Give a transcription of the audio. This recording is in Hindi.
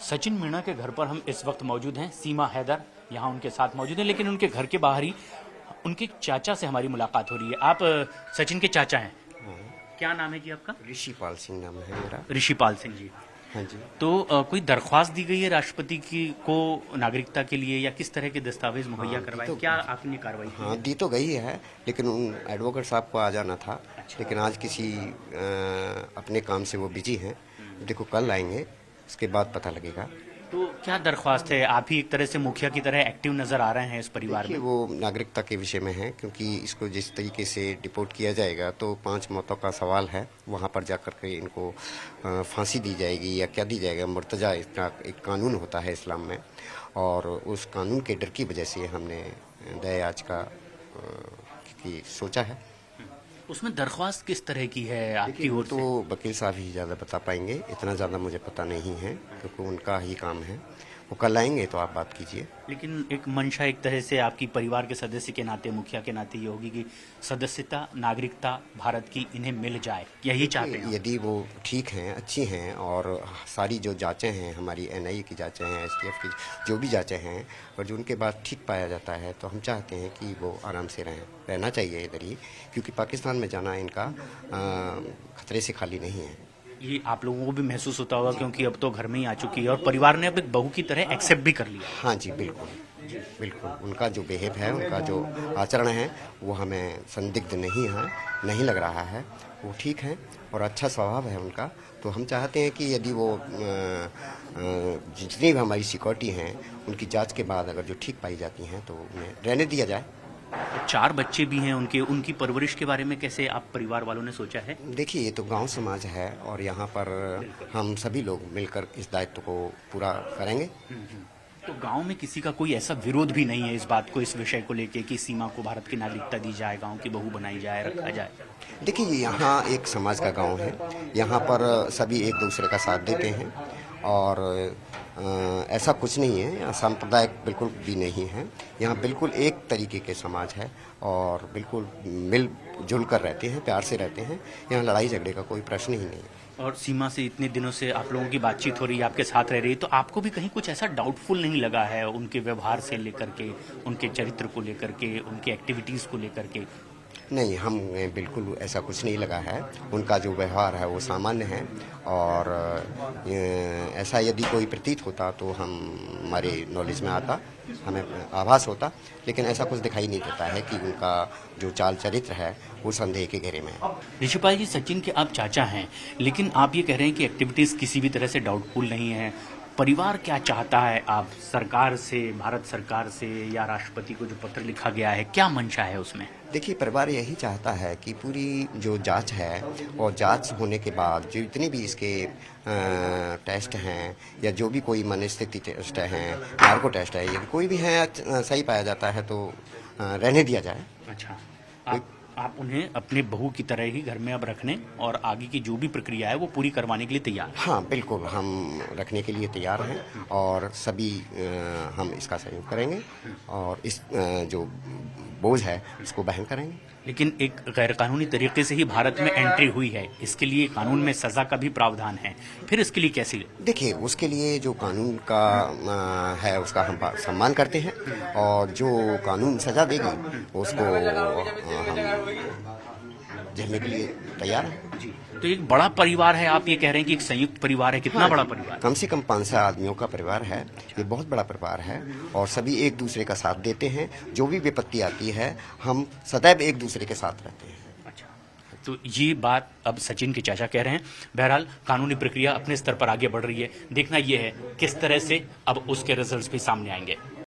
सचिन मीणा के घर पर हम इस वक्त मौजूद हैं। सीमा हैदर यहाँ उनके साथ मौजूद हैं, लेकिन उनके घर के बाहर ही उनके चाचा से हमारी मुलाकात हो रही है। आप सचिन के चाचा हैं। क्या नाम है जी आपका? ऋषिपाल सिंह नाम है मेरा। ऋषिपाल सिंह जी। हाँ जी। तो कोई दरख्वास्त दी गई है राष्ट्रपति की को नागरिकता के लिए, या किस तरह के दस्तावेज मुहैया करवाए? क्या आपने कार्रवाई की? हाँ, दी तो गई है, लेकिन उन एडवोकेट साहब को आ जाना था। लेकिन आज किसी अपने काम से वो बिजी हैं। देखो कल आएंगे, उसके बाद पता लगेगा। तो क्या दरख्वास्त है? आप ही एक तरह से मुखिया की तरह एक्टिव नजर आ रहे हैं इस परिवार में। वो नागरिकता के विषय में है, क्योंकि इसको जिस तरीके से डिपोर्ट किया जाएगा तो 5 मौतों का सवाल है। वहाँ पर जाकर के इनको फांसी दी जाएगी या क्या दी जाएगा। मुर्तजा इसका एक कानून होता है इस्लाम में, और उस कानून के डर की वजह से हमने दया याचिका की सोचा है। उसमें दरख्वास्त किस तरह की है आपकी ओर से? तो वकील साहब ही ज़्यादा बता पाएंगे, इतना ज़्यादा मुझे पता नहीं है, क्योंकि उनका ही काम है। वो कल आएंगे तो आप बात कीजिए। लेकिन एक मंशा एक तरह से आपकी परिवार के सदस्य के नाते, मुखिया के नाते ये होगी कि सदस्यता, नागरिकता भारत की इन्हें मिल जाए, यही चाहते हैं? यदि वो ठीक हैं, अच्छी हैं, और सारी जो जांचें हैं, हमारी एनआईए की जांचें हैं, एसटीएफ की जो भी जांचें हैं, और जो उनके बाद ठीक पाया जाता है, तो हम चाहते हैं कि वो आराम से रहना चाहिए इधर ही, क्योंकि पाकिस्तान में जाना इनका खतरे से खाली नहीं है। ये आप लोगों को भी महसूस होता होगा, क्योंकि अब तो घर में ही आ चुकी है और परिवार ने अब एक बहू की तरह एक्सेप्ट भी कर लिया। हाँ जी, बिल्कुल बिल्कुल। उनका जो बिहेव है, उनका जो आचरण है, वो हमें संदिग्ध नहीं लग रहा है। वो ठीक है और अच्छा स्वभाव है उनका। तो हम चाहते हैं कि यदि वो जितनी भी हमारी सिक्योरिटी हैं, उनकी जांच के बाद अगर जो ठीक पाई जाती हैं तो उन्हें रहने दिया जाए। तो 4 बच्चे भी हैं उनकी परवरिश के बारे में कैसे आप परिवार वालों ने सोचा है? देखिए, ये तो गांव समाज है, और यहाँ पर हम सभी लोग मिलकर इस दायित्व को पूरा करेंगे। तो गांव में किसी का कोई ऐसा विरोध भी नहीं है इस बात को, इस विषय को लेके कि सीमा को भारत की नागरिकता दी जाए, गांव की बहू बनाई जाए, रखा जाए? देखिए, यहाँ एक समाज का गांव है। यहाँ पर सभी एक दूसरे का साथ देते हैं, और ऐसा कुछ नहीं है, यहाँ सांप्रदायिक बिल्कुल भी नहीं है। यहाँ बिल्कुल एक तरीके के समाज है, और बिल्कुल मिलजुल कर रहते हैं, प्यार से रहते हैं। यहाँ लड़ाई झगड़े का कोई प्रश्न ही नहीं है। और सीमा से इतने दिनों से आप लोगों की बातचीत हो रही है, आपके साथ रह रही है, तो आपको भी कहीं कुछ ऐसा डाउटफुल नहीं लगा है उनके व्यवहार से लेकर के, उनके चरित्र को लेकर के, उनकी एक्टिविटीज़ को लेकर के? नहीं, हम बिल्कुल ऐसा कुछ नहीं लगा है। उनका जो व्यवहार है वो सामान्य है, और ऐसा यदि कोई प्रतीत होता तो हमारे नॉलेज में आता, हमें आभास होता, लेकिन ऐसा कुछ दिखाई नहीं देता है कि उनका जो चाल चरित्र है वो संदेह के घेरे में है। ऋषिपाल जी, सचिन के आप चाचा हैं, लेकिन आप ये कह रहे हैं कि एक्टिविटीज़ किसी भी तरह से डाउटफुल नहीं है। परिवार क्या चाहता है आप सरकार से, भारत सरकार से, या राष्ट्रपति को जो पत्र लिखा गया है, क्या मंशा है उसमें? देखिए, परिवार यही चाहता है कि पूरी जो जांच है, और जांच होने के बाद जो जितनी भी इसके टेस्ट हैं, या जो भी कोई मनस्थिति टेस्ट हैं, नार्को टेस्ट है, यदि कोई भी है सही पाया जाता है तो रहने दिया जाए। अच्छा, आप उन्हें अपने बहू की तरह ही घर में अब रखने और आगे की जो भी प्रक्रिया है वो पूरी करवाने के लिए तैयार हैं? हाँ, बिल्कुल, हम रखने के लिए तैयार हैं, और सभी हम इसका सहयोग करेंगे, और इस जो बोझ है इसको वहन करेंगे। लेकिन एक गैरकानूनी तरीके से ही भारत में एंट्री हुई है, इसके लिए कानून में सजा का भी प्रावधान है, फिर इसके लिए कैसे? देखिए, उसके लिए जो कानून का है उसका हम सम्मान करते हैं, और जो कानून सजा देगी उसको हम झेलने के लिए तैयार हैं। जी, तो एक बड़ा परिवार है, आप ये कह रहे हैं कि एक संयुक्त परिवार है। कितना हाँ, बड़ा परिवार? कम से कम 500 आदमियों का परिवार है। ये बहुत बड़ा परिवार है, और सभी एक दूसरे का साथ देते हैं। जो भी विपत्ति आती है, हम सदैव एक दूसरे के साथ रहते हैं। अच्छा, तो ये बात अब सचिन के चाचा कह रहे हैं। बहरहाल कानूनी प्रक्रिया अपने स्तर पर आगे बढ़ रही है, देखना यह है किस तरह से अब उसके रिजल्ट्स भी सामने आएंगे।